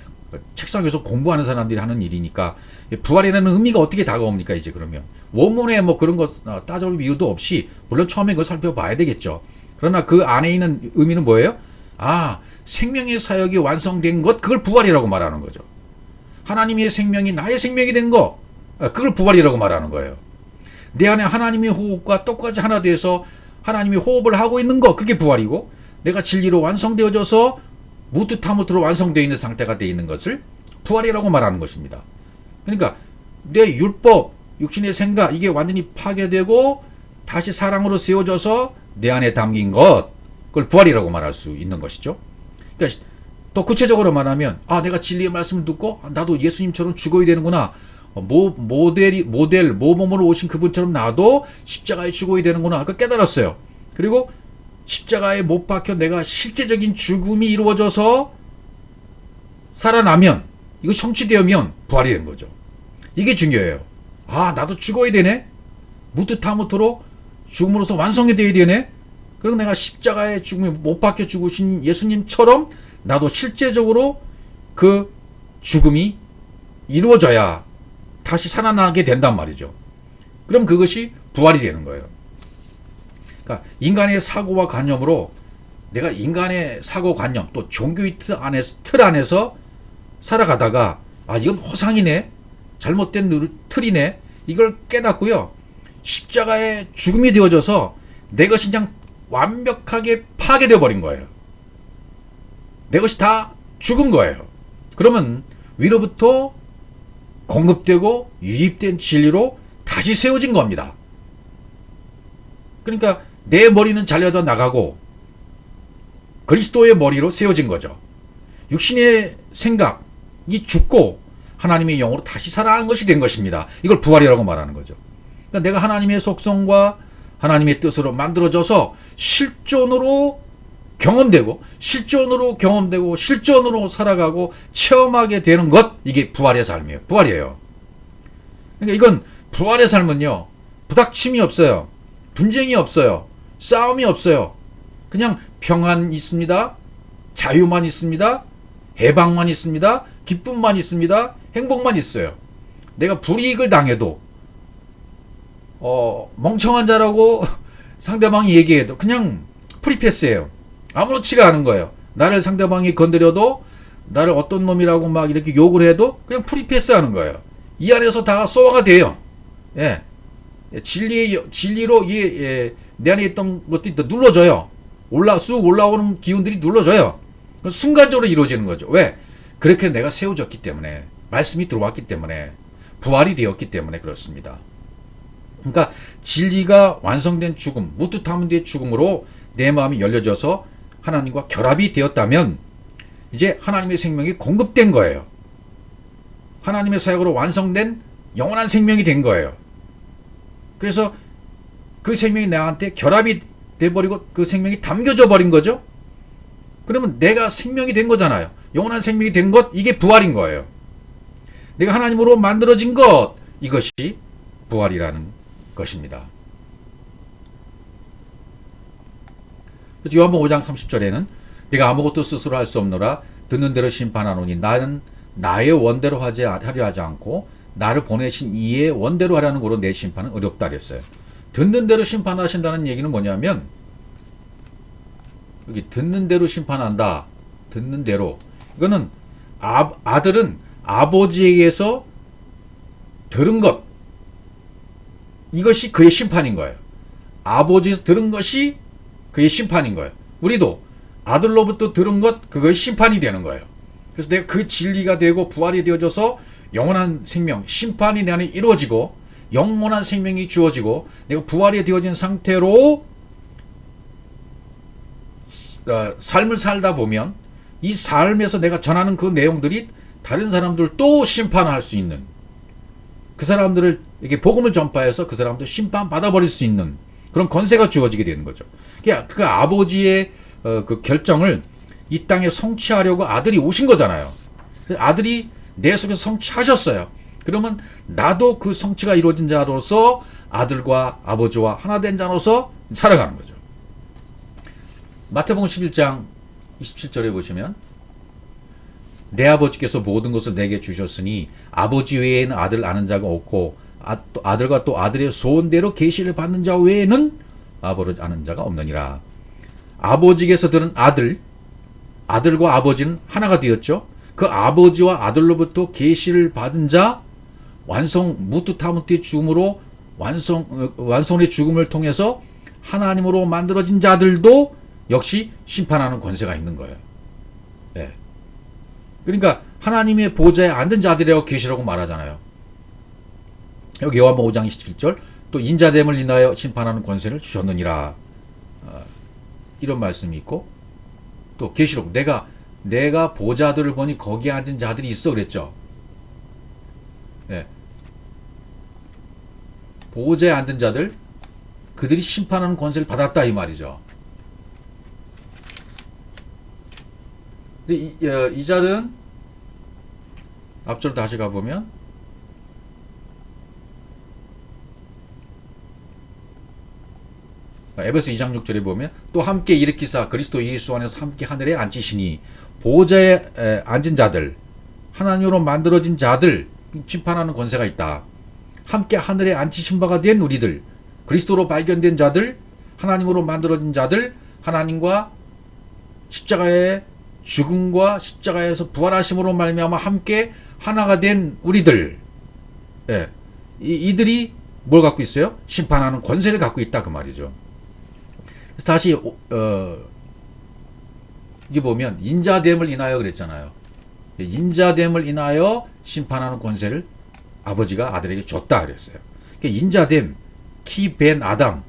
책상에서 공부하는 사람들이 하는 일이니까 부활이라는 의미가 어떻게 다가옵니까 이제 그러면 원문에 뭐 그런 거 따져볼 이유도 없이 물론 처음에 그걸 살펴봐야 되겠죠. 그러나 그 안에 있는 의미는 뭐예요? 생명의 사역이 완성된 것 그걸 부활이라고 말하는 거죠. 하나님의 생명이 나의 생명이 된 거 그걸 부활이라고 말하는 거예요. 내 안에 하나님의 호흡과 똑같이 하나 돼서 하나님이 호흡을 하고 있는 거 그게 부활이고 내가 진리로 완성되어져서 무트타무트로 완성되어 있는 상태가 되어 있는 것을 부활이라고 말하는 것입니다. 그러니까 내 율법, 육신의 생각 이게 완전히 파괴되고 다시 사랑으로 세워져서 내 안에 담긴 것 그걸 부활이라고 말할 수 있는 것이죠. 그러니까 더 구체적으로 말하면 내가 진리의 말씀을 듣고 나도 예수님처럼 죽어야 되는구나. 모범으로 오신 그분처럼 나도 십자가에 죽어야 되는구나. 그걸 깨달았어요. 그리고 십자가에 못 박혀 내가 실제적인 죽음이 이루어져서 살아나면 이거 성취되면 부활이 된 거죠. 이게 중요해요. 나도 죽어야 되네. 무트타무트로 죽음으로써 완성이 되어야 되네. 그리고 내가 십자가에 죽음에 못 박혀 죽으신 예수님처럼 나도 실제적으로 그 죽음이 이루어져야 다시 살아나게 된단 말이죠. 그럼 그것이 부활이 되는 거예요. 그러니까 인간의 사고와 관념으로 내가 인간의 사고관념 또 종교의 틀 안에서 살아가다가 이건 허상이네 잘못된 틀이네 이걸 깨닫고요 십자가의 죽음이 되어져서 내 것이 그냥 완벽하게 파괴되어 버린 거예요. 내 것이 다 죽은 거예요. 그러면 위로부터 공급되고 유입된 진리로 다시 세워진 겁니다. 그러니까 내 머리는 잘려져 나가고 그리스도의 머리로 세워진 거죠. 육신의 생각이 죽고 하나님의 영으로 다시 살아난 것이 된 것입니다. 이걸 부활이라고 말하는 거죠. 그러니까 내가 하나님의 속성과 하나님의 뜻으로 만들어져서 실존으로 경험되고 실존으로 살아가고 체험하게 되는 것, 이게 부활의 삶이에요. 부활이에요. 그러니까 이건 부활의 삶은요, 부닥침이 없어요. 분쟁이 없어요. 싸움이 없어요. 그냥 평안 있습니다. 자유만 있습니다. 해방만 있습니다. 기쁨만 있습니다. 행복만 있어요. 내가 불이익을 당해도 멍청한 자라고 상대방이 얘기해도 그냥 프리패스예요. 아무렇지가 않은 거예요. 나를 상대방이 건드려도, 나를 어떤 놈이라고 막 이렇게 욕을 해도 그냥 프리패스 하는 거예요. 이 안에서 다 소화가 돼요. 예. 진리로 내 안에 있던 것들이 눌러져요. 쑥 올라오는 기운들이 눌러져요. 순간적으로 이루어지는 거죠. 왜? 그렇게 내가 세워졌기 때문에, 말씀이 들어왔기 때문에, 부활이 되었기 때문에 그렇습니다. 그러니까 진리가 완성된 죽음, 무뚜타문드의 죽음으로 내 마음이 열려져서 하나님과 결합이 되었다면 이제 하나님의 생명이 공급된 거예요. 하나님의 사역으로 완성된 영원한 생명이 된 거예요. 그래서 그 생명이 나한테 결합이 돼버리고 그 생명이 담겨져 버린 거죠. 그러면 내가 생명이 된 거잖아요. 영원한 생명이 된 것, 이게 부활인 거예요. 내가 하나님으로 만들어진 것, 이것이 부활이라는 것입니다. 요한복음 5장 30절에는 내가 아무것도 스스로 할 수 없노라 듣는 대로 심판하노니 나는 나의 원대로 하려 하지 않고 나를 보내신 이의 원대로 하라는 거로 내 심판은 어렵다 그랬어요. 듣는 대로 심판하신다는 얘기는 뭐냐면, 여기 듣는 대로 심판한다. 듣는 대로. 이거는 아들은 아버지에게서 들은 것, 이것이 그의 심판인 거예요. 아버지에서 들은 것이 그의 심판인 거예요. 우리도 아들로부터 들은 것, 그것이 심판이 되는 거예요. 그래서 내가 그 진리가 되고 부활이 되어져서 영원한 생명, 심판이 내 안에 이루어지고 영원한 생명이 주어지고 내가 부활이 되어진 상태로 삶을 살다 보면 이 삶에서 내가 전하는 그 내용들이 다른 사람들도 심판할 수 있는, 그 사람들을 이렇게 복음을 전파해서 그 사람들 심판 받아버릴 수 있는 그런 권세가 주어지게 되는 거죠. 그 아버지의 그 결정을 이 땅에 성취하려고 아들이 오신 거잖아요. 아들이 내 속에서 성취하셨어요. 그러면 나도 그 성취가 이루어진 자로서 아들과 아버지와 하나 된 자로서 살아가는 거죠. 마태복음 11장 27절에 보시면 내 아버지께서 모든 것을 내게 주셨으니 아버지 외에는 아들 아는 자가 없고 아들과 또 아들의 소원대로 계시를 받는 자 외에는 아버지 아는 자가 없느니라. 아버지께서 들은 아들과 아버지는 하나가 되었죠. 그 아버지와 아들로부터 계시를 받은 자, 무뚜타문트의 죽음으로 완성의 죽음을 통해서 하나님으로 만들어진 자들도 역시 심판하는 권세가 있는 거예요. 네. 그러니까 하나님의 보좌에 앉은 자들이라고 계시라고 말하잖아요. 여기 요한복음 5장 27절, 또 인자됨을 인하여 심판하는 권세를 주셨느니라, 이런 말씀이 있고, 또 계시록 내가 보좌들을 보니 거기에 앉은 자들이 있어 그랬죠. 네. 보좌에 앉은 자들, 그들이 심판하는 권세를 받았다 이 말이죠. 근데 이 자들은 앞절 다시 가보면 에베소 2장 6절에 보면 또 함께 일으키사 그리스도 예수 안에서 함께 하늘에 앉히시니 보좌에 앉은 자들, 하나님으로 만들어진 자들, 심판하는 권세가 있다. 함께 하늘에 앉히신 바가 된 우리들, 그리스도로 발견된 자들, 하나님으로 만들어진 자들, 하나님과 십자가의 죽음과 십자가에서 부활하심으로 말미암아 함께 하나가 된 우리들, 예, 이들이 뭘 갖고 있어요? 심판하는 권세를 갖고 있다 그 말이죠. 그래서 다시 이게 보면 인자됨을 인하여 그랬잖아요. 인자됨을 인하여 심판하는 권세를 아버지가 아들에게 줬다 그랬어요. 그러니까 인자됨, 키벤 아담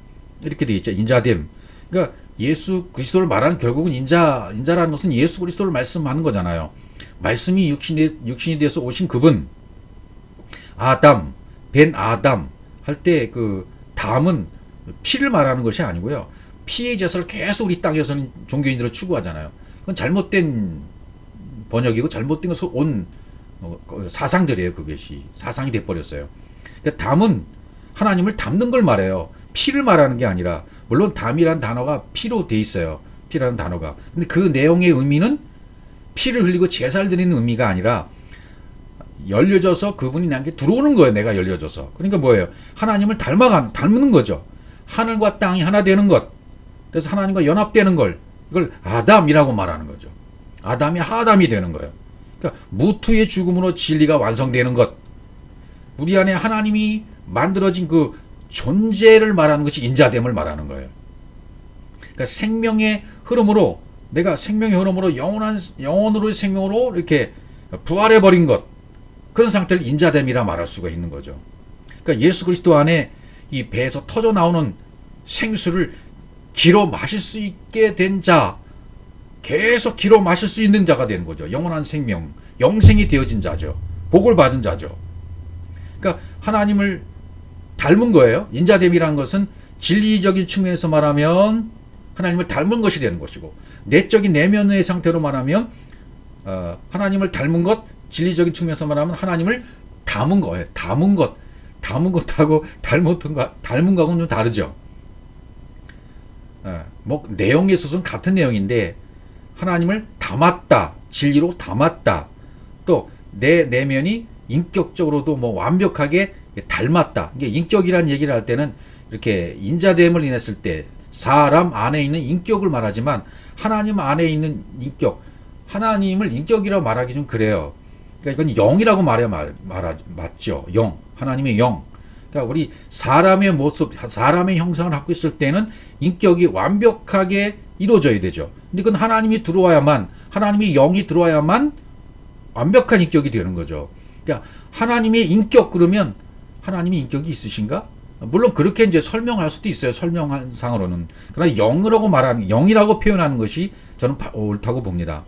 이렇게 되어 있죠. 인자됨. 그러니까 예수 그리스도를 말하는 결국은 인자라는 것은 예수 그리스도를 말씀하는 거잖아요. 말씀이 육신이 돼서 오신 그분, 아담, 벤 아담 할 때 그 담은 피를 말하는 것이 아니고요. 피의 제사를 계속 우리 땅에서는 종교인들은 추구하잖아요. 그건 잘못된 번역이고 잘못된 것을 온 사상들이에요. 그것이 사상이 돼버렸어요. 그러니까 담은 하나님을 담는 걸 말해요. 피를 말하는 게 아니라, 물론 담이라는 단어가 피로 돼 있어요. 피라는 단어가. 근데 그 내용의 의미는 피를 흘리고 제사를 드리는 의미가 아니라 열려져서 그분이 나에게 들어오는 거예요. 내가 열려져서. 그러니까 뭐예요? 하나님을 닮는 거죠. 하늘과 땅이 하나 되는 것. 그래서 하나님과 연합되는 걸, 이걸 아담이라고 말하는 거죠. 아담이 하담이 되는 거예요. 그러니까 무투의 죽음으로 진리가 완성되는 것. 우리 안에 하나님이 만들어진 그 존재를 말하는 것이 인자됨을 말하는 거예요. 그러니까 생명의 흐름으로, 내가 생명의 흐름으로 영원으로의 생명으로 이렇게 부활해버린 것, 그런 상태를 인자됨이라 말할 수가 있는 거죠. 그러니까 예수 그리스도 안에 이 배에서 터져 나오는 생수를 길어 마실 수 있게 된 자, 계속 길어 마실 수 있는 자가 되는 거죠. 영원한 생명, 영생이 되어진 자죠. 복을 받은 자죠. 그러니까 하나님을 닮은 거예요. 인자됨이라는 것은 진리적인 측면에서 말하면 하나님을 닮은 것이 되는 것이고, 내적인 내면의 상태로 말하면 하나님을 닮은 것, 진리적인 측면에서 말하면 하나님을 담은 거예요. 담은 것하고 닮은 거하고는 좀 다르죠. 뭐 내용에 있어서는 같은 내용인데, 하나님을 담았다, 진리로 담았다, 또 내 내면이 인격적으로도 뭐 완벽하게 닮았다. 이게 인격이라는 얘기를 할 때는 이렇게 인자됨을 인했을 때 사람 안에 있는 인격을 말하지만, 하나님 안에 있는 인격, 하나님을 인격이라고 말하기 좀 그래요. 그러니까 이건 영이라고 맞죠. 영, 하나님의 영. 그러니까 우리 사람의 모습, 사람의 형상을 갖고 있을 때는 인격이 완벽하게 이루어져야 되죠. 근데 그건 하나님이 들어와야만, 하나님의 영이 들어와야만 완벽한 인격이 되는 거죠. 그러니까 하나님의 인격, 그러면 하나님의 인격이 있으신가? 물론 그렇게 이제 설명할 수도 있어요. 설명상으로는. 그러나 영이라고 표현하는 것이 저는 옳다고 봅니다.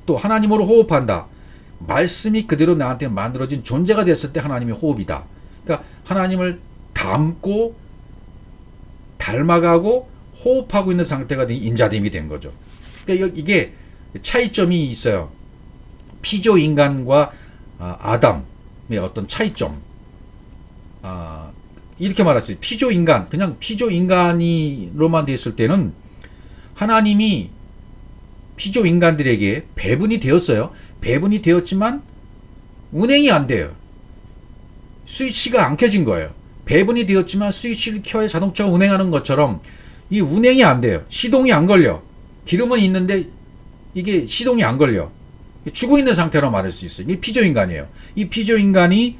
또 하나님으로 호흡한다. 말씀이 그대로 나한테 만들어진 존재가 됐을 때 하나님의 호흡이다. 그러니까 하나님을 닮고 닮아가고 호흡하고 있는 상태가 인자됨이 된 거죠. 그러니까 이게 차이점이 있어요. 피조 인간과 아담의 어떤 차이점. 이렇게 말했어요. 피조 인간, 그냥 피조 인간이로만 됐을 때는 하나님이 피조 인간들에게 배분이 되었어요. 배분이 되었지만 운행이 안 돼요. 스위치가 안 켜진 거예요. 배분이 되었지만 스위치를 켜야 자동차가 운행하는 것처럼 이 운행이 안 돼요. 시동이 안 걸려. 기름은 있는데 이게 시동이 안 걸려. 죽어 있는 상태로 말할 수 있어요. 이게 피조인간이에요. 이 피조인간이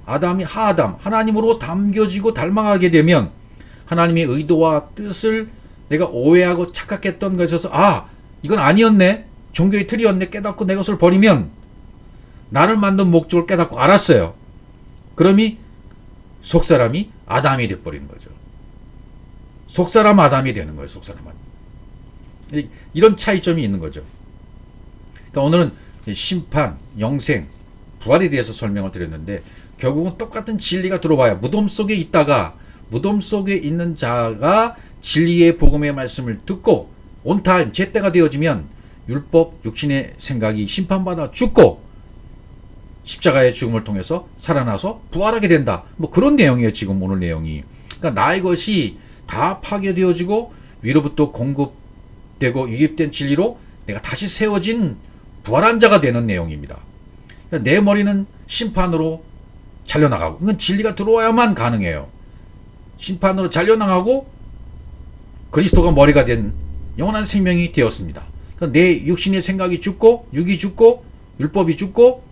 아담이 하아담, 하나님으로 담겨지고 닮아가게 되면 하나님의 의도와 뜻을 내가 오해하고 착각했던 것에서 이건 아니었네, 종교의 틀이었네 깨닫고 내 것을 버리면, 나를 만든 목적을 깨닫고 알았어요. 그러니 속사람이 아담이 돼버리는 거죠. 속사람 아담이 되는 거예요. 속사람 아담. 이런 차이점이 있는 거죠. 그러니까 오늘은 심판, 영생, 부활에 대해서 설명을 드렸는데, 결국은 똑같은 진리가 들어와야, 무덤 속에 있다가 무덤 속에 있는 자가 진리의 복음의 말씀을 듣고 온타임 제때가 되어지면 율법, 육신의 생각이 심판받아 죽고 십자가의 죽음을 통해서 살아나서 부활하게 된다. 뭐 그런 내용이에요. 지금 오늘 내용이. 그러니까 나의 것이 다 파괴되어지고 위로부터 공급되고 유입된 진리로 내가 다시 세워진 부활한 자가 되는 내용입니다. 그러니까 내 머리는 심판으로 잘려나가고, 이건 진리가 들어와야만 가능해요. 심판으로 잘려나가고 그리스도가 머리가 된 영원한 생명이 되었습니다. 그러니까 내 육신의 생각이 죽고, 육이 죽고, 율법이 죽고,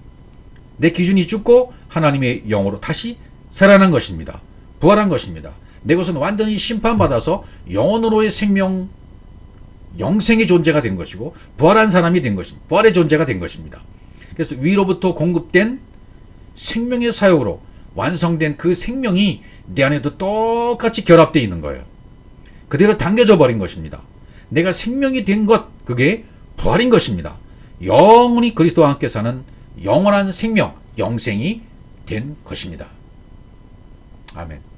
내 기준이 죽고 하나님의 영으로 다시 살아난 것입니다. 부활한 것입니다. 내 것은 완전히 심판받아서 영원으로의 생명, 영생의 존재가 된 것이고 부활한 사람이 된 것입니다. 부활의 존재가 된 것입니다. 그래서 위로부터 공급된 생명의 사역으로 완성된 그 생명이 내 안에도 똑같이 결합되어 있는 거예요. 그대로 당겨져 버린 것입니다. 내가 생명이 된 것, 그게 부활인 것입니다. 영원히 그리스도와 함께 사는 영원한 생명, 영생이 된 것입니다. 아멘.